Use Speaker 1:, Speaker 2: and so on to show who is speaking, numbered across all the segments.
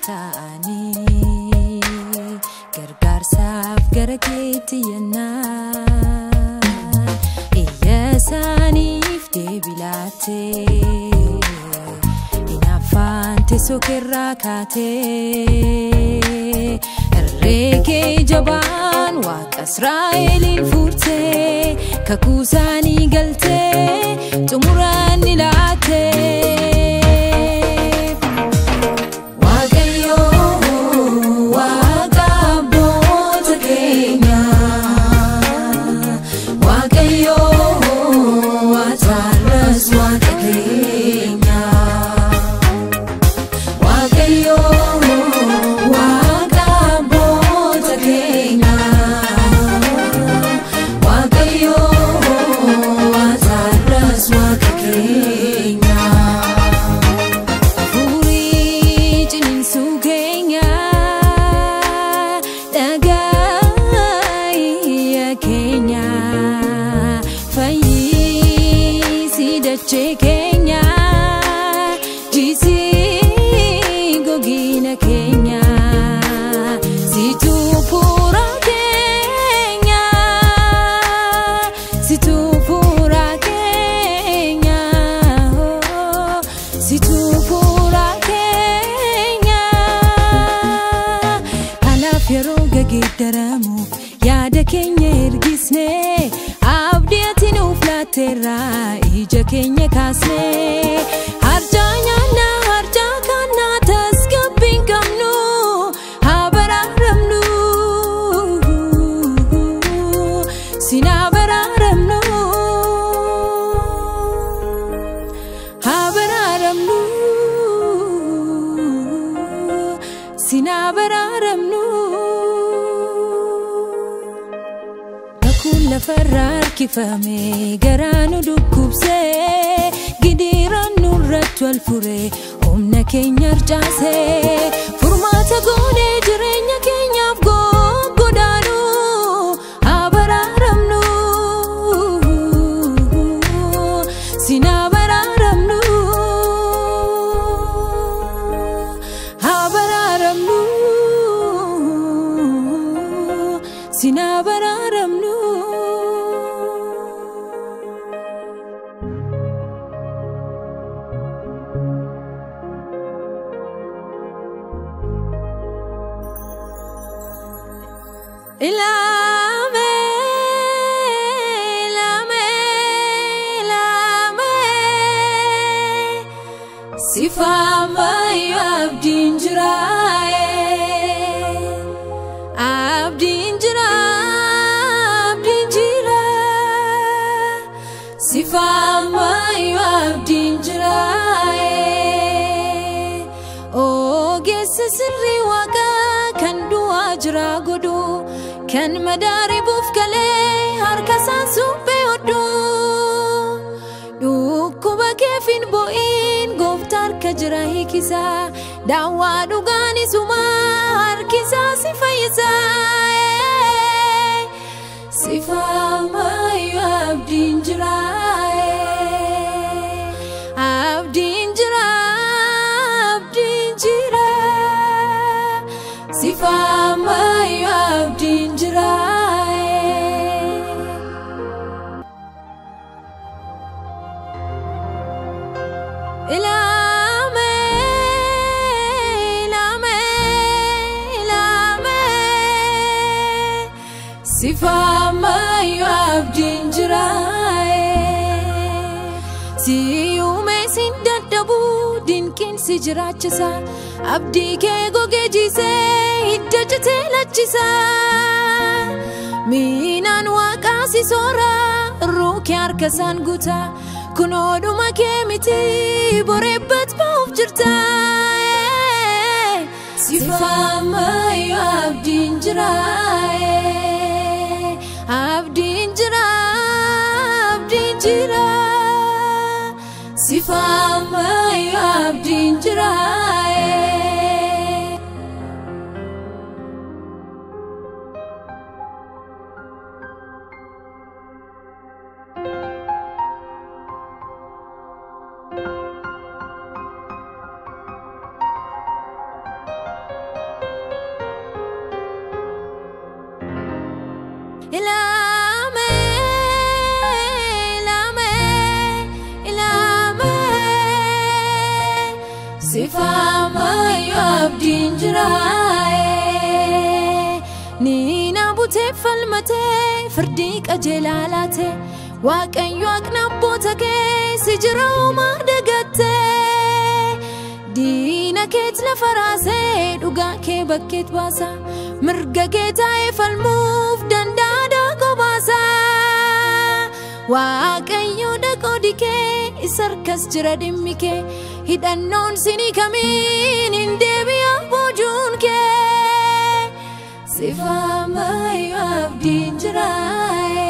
Speaker 1: ta'anii gargaarsaaf gara keetti yennaan iyya isaaniif deebii laattee inaafaan teessoo keerraa kaatee herreegee jabaan Waaqa Israa'eliin furtee kakuu isaanii galtee xumuraan ni laattee. Kenya jisi gogina Kenya situ pura Kenya oh, situ pura Kenya anaaf yeroo gaggeeddaramu yaada keenya ergisne abdii ati nuuf laatteerraa ija keenya kaasne harjaa nyaanna harjaa kanna tasgabbiin qabnu haa baraaramnu sinaa baraaramnu haa baraaramnu sinaa baraaramnu. Lafarraa harkifame garaanu dhukkubsee gidiiraan nurratti wal furee humna keenya harcaasee furmaata goonee jireenya keenyaaf godaanu haa baraaramnu sinaa baraaramnu haa baraaramnu sinaa baraaramnu. Ilame, ilame, ilame, sifama abdin jirae, abdin jira, abdin jira, sifama abdin jirae, oh gessa sirri Waaqa kan du'a jira godhu. Kan madari bufkale harka sansube odu dukuba kefin boin goftar kajra hikisa dawa dugani suma harkisa sifayisa sifama abdin jira abdin jira abdin jira sifama abdin jira ilame ilame ilame sifama abdin jira si ume sindadabu dinkin si jirachisa abdi ke gogejise iddajte lachisa minan Waaqa si sora ruki harkasan guta kunoduma kemiti borebat bauf jirta sifama abdin jira abdin jira abdin jira sifama abdin jira ilame ilame ilame sifama yabdin jirae nina bute falmate firdi qajelalate waaqayyo aqnabota ke sijraw madagate dina ket la farase duga ke bakket basa mirga ke tae falmuf dandada ko basa waaqayyo da kodike isarkas jira dimmike hidannon sini kamin indebi abojun ke sifama yabdin jirae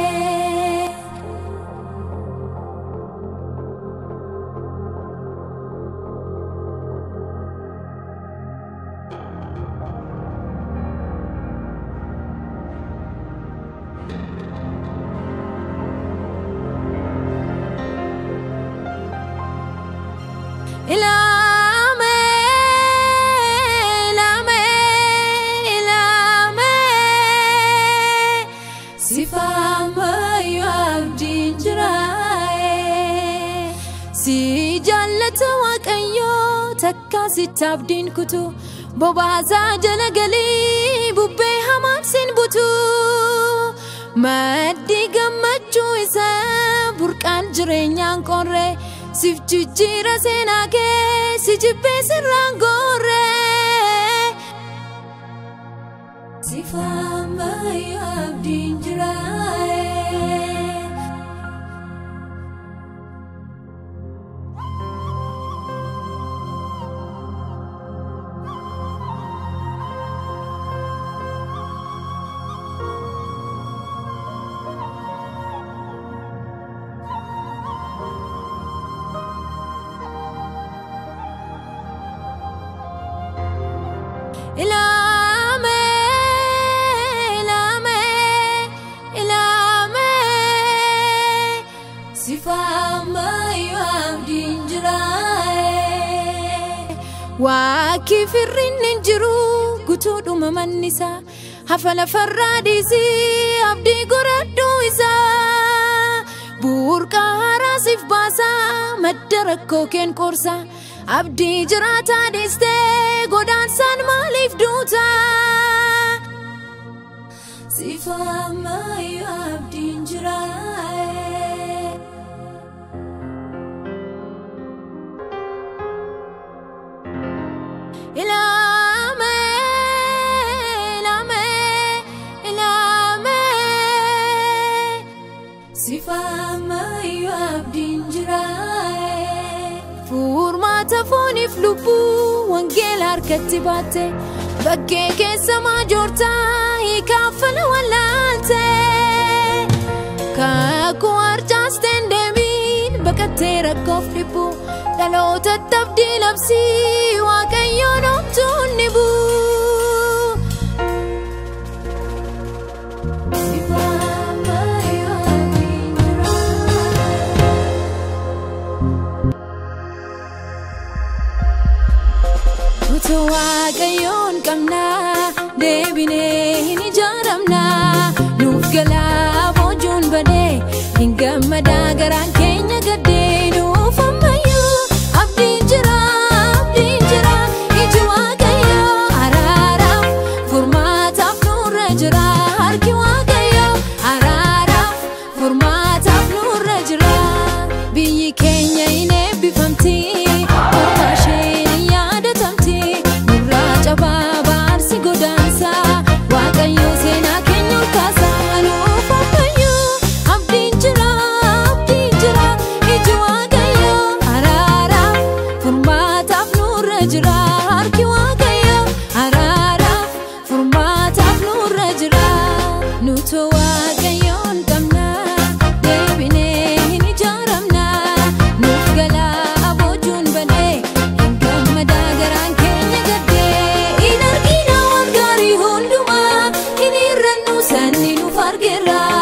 Speaker 1: ilame ilame ilame sifama yabdin jirae si jallata waaqayyo takka sitabdin kutu bobaza jalagali bubbe hamat sin butu maddi gammachu isa burqan jireenyaan qorre sif jijjiira seenaa kee si jibbee sirraan goorre sifama yabdin jirae ilame ilame ilame sifama yabdin jirae waki firrin injiru gutuduma mannisa hafala farradisi abdi goraddu isa burqa harasif basa maddarakko ken qorsa abdi jirata diste godan san malif duta sifama yabdin jirae ilame ilame ilame sifama yabdin jirae furmata fonif lubu wangel harkatti baate bakkee keessa maajorta hiikaffala wallaalte kaakuu arjaas tendeemiin baqattee rakkoof dhibbu dhaloota tabdii labsii waaqayyoon homtuun ni buu waaqayyoon qabna deebine hin ijaaramna nuuf galaa boojuun badee hin gammadaa garaan keenya gaddee nuuf ammayyuu abdiin jira iji waaqayyo araaraaf furmaataaf nurra jira harki waaqayyo araaraaf furmaataaf nurra jira biyyi keenya hin eebbifamti Forget